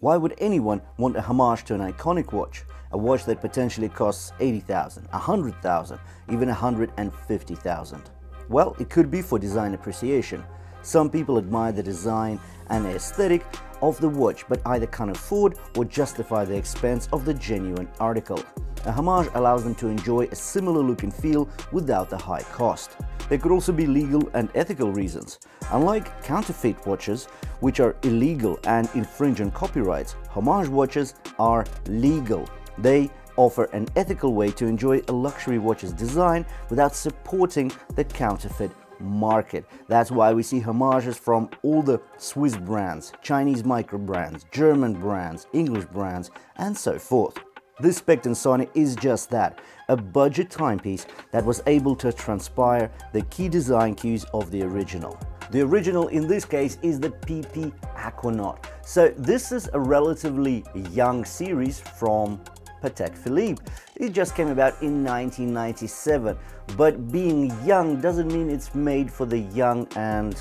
Why would anyone want a homage to an iconic watch? A watch that potentially costs 80,000, 100,000, even 150,000. Well, it could be for design appreciation. Some people admire the design and the aesthetic of the watch, but either can't afford or justify the expense of the genuine article. A homage allows them to enjoy a similar look and feel without the high cost. There could also be legal and ethical reasons. Unlike counterfeit watches, which are illegal and infringe on copyrights, homage watches are legal. They offer an ethical way to enjoy a luxury watch's design without supporting the counterfeit market. That's why we see homages from all the Swiss brands, Chinese micro brands, German brands, English brands, and so forth. This Specht Sohne is just that, a budget timepiece that was able to transpire the key design cues of the original. The original in this case is the PP Aquanaut. So this is a relatively young series from Patek Philippe. It just came about in 1997, but being young doesn't mean it's made for the young and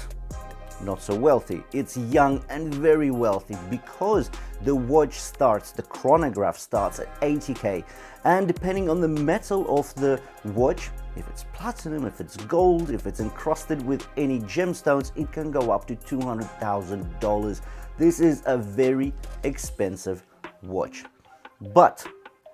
not so wealthy. It's young and very wealthy because the watch starts, the chronograph starts at 80k, and depending on the metal of the watch, if it's platinum, if it's gold, if it's encrusted with any gemstones, it can go up to $200,000. This is a very expensive watch. But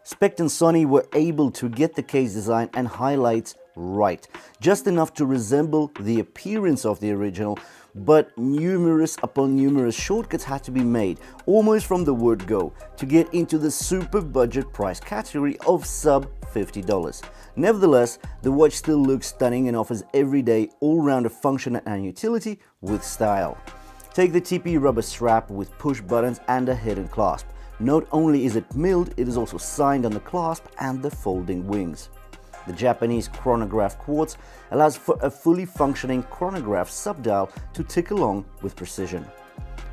Specht Sohne were able to get the case design and highlights right, just enough to resemble the appearance of the original, but numerous upon numerous shortcuts had to be made, almost from the word go, to get into the super budget price category of sub $50. Nevertheless, the watch still looks stunning and offers everyday all-rounder function and utility with style. Take the TP rubber strap with push buttons and a hidden clasp. Not only is it milled, it is also signed on the clasp and the folding wings. The Japanese chronograph quartz allows for a fully functioning chronograph subdial to tick along with precision.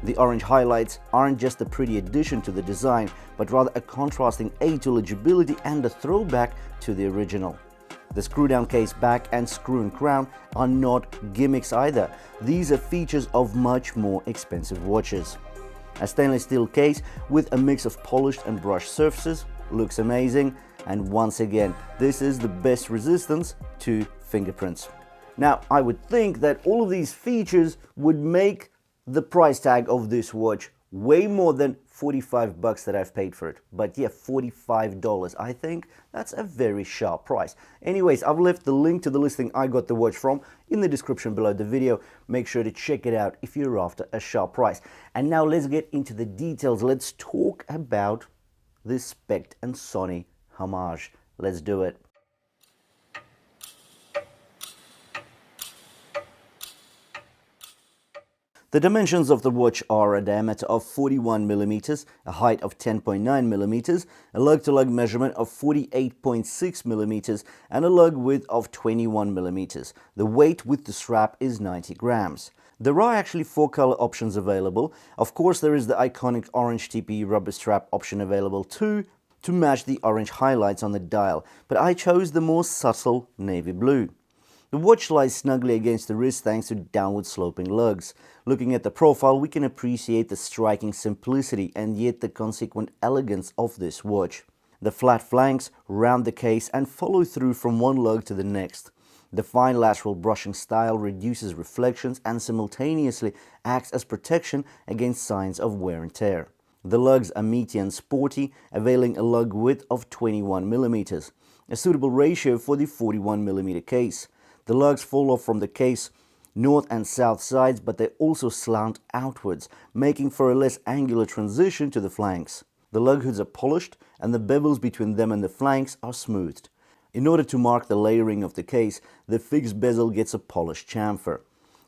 The orange highlights aren't just a pretty addition to the design, but rather a contrasting aid to legibility and a throwback to the original. The screw-down case back and screw-in crown are not gimmicks either. These are features of much more expensive watches. A stainless steel case with a mix of polished and brushed surfaces looks amazing, and once again, this is the best resistance to fingerprints. Now, I would think that all of these features would make the price tag of this watch way more than 45 bucks that I've paid for it. But yeah, $45. I think that's a very sharp price. Anyways, I've left the link to the listing I got the watch from in the description below the video. Make sure to check it out if you're after a sharp price. And now let's get into the details. Let's talk about this Specht Sohne homage. Let's do it. The dimensions of the watch are a diameter of 41 mm, a height of 10.9 mm, a lug-to-lug measurement of 48.6 mm, and a lug width of 21 mm. The weight with the strap is 90 grams. There are actually 4 color options available. Of course, there is the iconic orange TPE rubber strap option available too, to match the orange highlights on the dial, but I chose the more subtle navy blue. The watch lies snugly against the wrist thanks to downward sloping lugs. Looking at the profile, we can appreciate the striking simplicity and yet the consequent elegance of this watch. The flat flanks round the case and follow through from one lug to the next. The fine lateral brushing style reduces reflections and simultaneously acts as protection against signs of wear and tear. The lugs are meaty and sporty, availing a lug width of 21 mm, a suitable ratio for the 41 mm case. The lugs fall off from the case north and south sides, but they also slant outwards, making for a less angular transition to the flanks. The lug hoods are polished and the bevels between them and the flanks are smoothed. In order to mark the layering of the case, the fixed bezel gets a polished chamfer.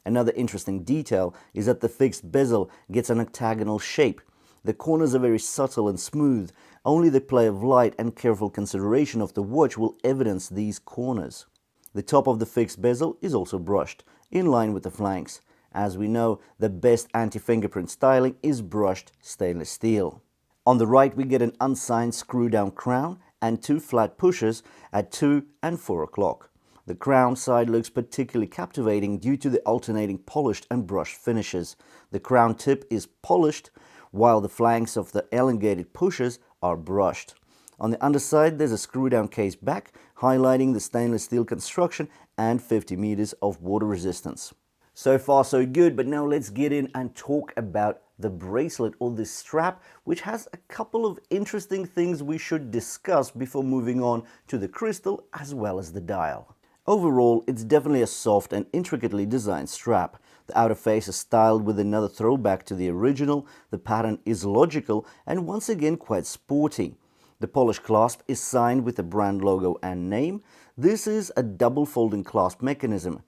Another interesting detail is that the fixed bezel gets an octagonal shape. The corners are very subtle and smooth. Only the play of light and careful consideration of the watch will evidence these corners. The top of the fixed bezel is also brushed, in line with the flanks. As we know, the best anti-fingerprint styling is brushed stainless steel. On the right, we get an unsigned screw-down crown and 2 flat pushers at 2 and 4 o'clock. The crown side looks particularly captivating due to the alternating polished and brushed finishes. The crown tip is polished, while the flanks of the elongated pushers are brushed. On the underside, there's a screw-down case back, highlighting the stainless steel construction and 50 meters of water resistance. So far so good, but now let's get in and talk about the bracelet or the strap, which has a couple of interesting things we should discuss before moving on to the crystal as well as the dial. Overall, it's definitely a soft and intricately designed strap. The outer face is styled with another throwback to the original, the pattern is logical and once again quite sporty. The polished clasp is signed with the brand logo and name. This is a double folding clasp mechanism.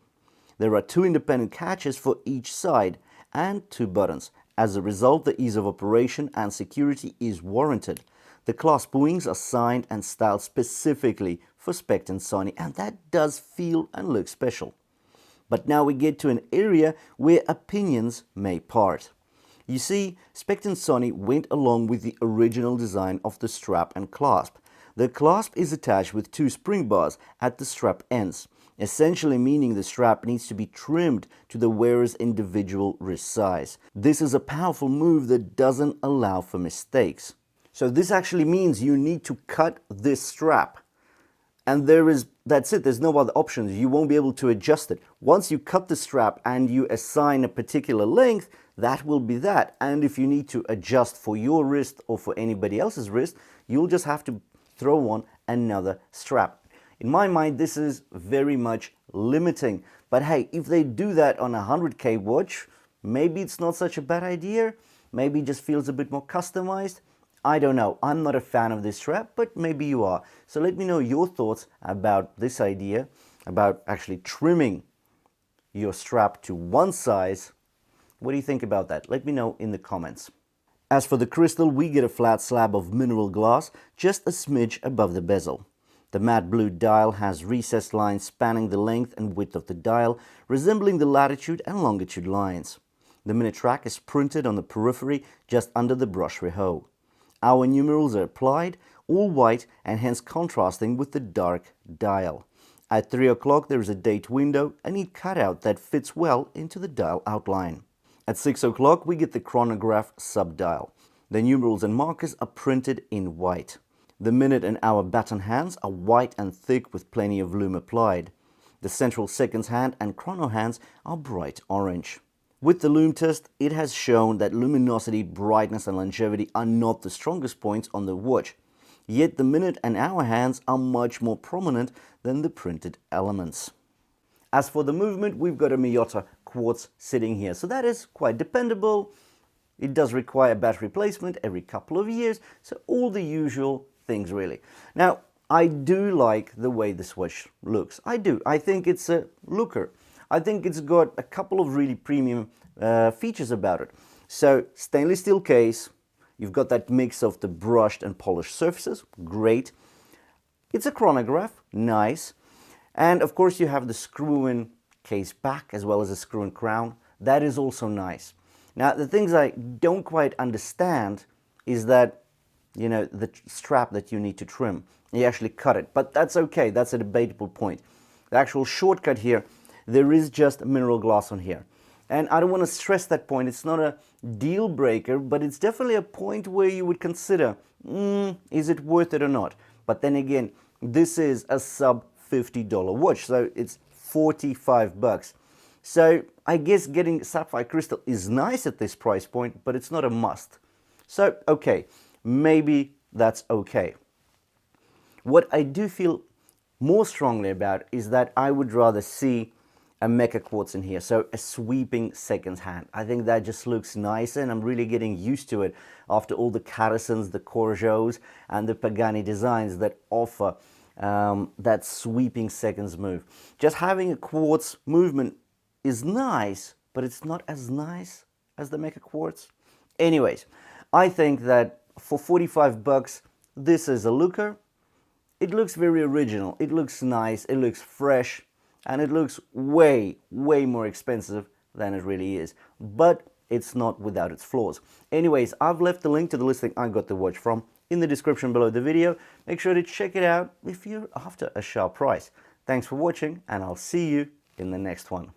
There are 2 independent catches for each side and 2 buttons. As a result, the ease of operation and security is warranted. The clasp wings are signed and styled specifically for Specht & Sohne, and that does feel and look special. But now we get to an area where opinions may part. You see, Specht & Sohne went along with the original design of the strap and clasp. The clasp is attached with 2 spring bars at the strap ends, essentially meaning the strap needs to be trimmed to the wearer's individual wrist size. This is a powerful move that doesn't allow for mistakes. So this actually means you need to cut this strap. And that's it, there's no other options. You won't be able to adjust it. Once you cut the strap and you assign a particular length, that will be that. And if you need to adjust for your wrist or for anybody else's wrist, you'll just have to throw on another strap. In my mind, this is very much limiting. But hey, if they do that on a 100K watch, maybe it's not such a bad idea. Maybe it just feels a bit more customized. I don't know. I'm not a fan of this strap, but maybe you are. So let me know your thoughts about this idea, about actually trimming your strap to one size. What do you think about that? Let me know in the comments. As for the crystal, we get a flat slab of mineral glass, just a smidge above the bezel. The matte blue dial has recessed lines spanning the length and width of the dial, resembling the latitude and longitude lines. The minute track is printed on the periphery just under the brush rehaut. Hour numerals are applied, all white and hence contrasting with the dark dial. At 3 o'clock there is a date window, a neat cutout that fits well into the dial outline. At 6 o'clock we get the chronograph subdial. The numerals and markers are printed in white. The minute and hour baton hands are white and thick with plenty of lume applied. The central seconds hand and chrono hands are bright orange. With the lume test, it has shown that luminosity, brightness and longevity are not the strongest points on the watch. Yet the minute and hour hands are much more prominent than the printed elements. As for the movement, we've got a Miyota quartz sitting here, so that is quite dependable. It does require battery replacement every couple of years, so all the usual things really. Now, I do like the way this watch looks. I do. I think it's a looker. I think it's got a couple of really premium features about it. So, stainless steel case, you've got that mix of the brushed and polished surfaces, great. It's a chronograph, nice. And of course you have the screw-in case back as well as a screw-in crown. That is also nice. Now, the things I don't quite understand is that, you know, the strap that you need to trim. You actually cut it, but that's okay. That's a debatable point. The actual shortcut here, there is just mineral glass on here. And I don't want to stress that point. It's not a deal breaker, but it's definitely a point where you would consider, is it worth it or not? But then again, this is a sub $50 watch, so it's 45 bucks. So I guess getting sapphire crystal is nice at this price point, but it's not a must. So, okay, maybe that's okay. What I do feel more strongly about is that I would rather see a mecha quartz in here, so a sweeping seconds hand. I think that just looks nicer, and I'm really getting used to it after all the Carisons, the Corjots, and the Pagani designs that offer that sweeping seconds move. Just having a quartz movement is nice, but it's not as nice as the mecha quartz. Anyways, I think that for 45 bucks, this is a looker. It looks very original, it looks nice, it looks fresh, and it looks way, way more expensive than it really is. But it's not without its flaws. Anyways, I've left the link to the listing I got the watch from in the description below the video. Make sure to check it out if you're after a sharp price. Thanks for watching, and I'll see you in the next one.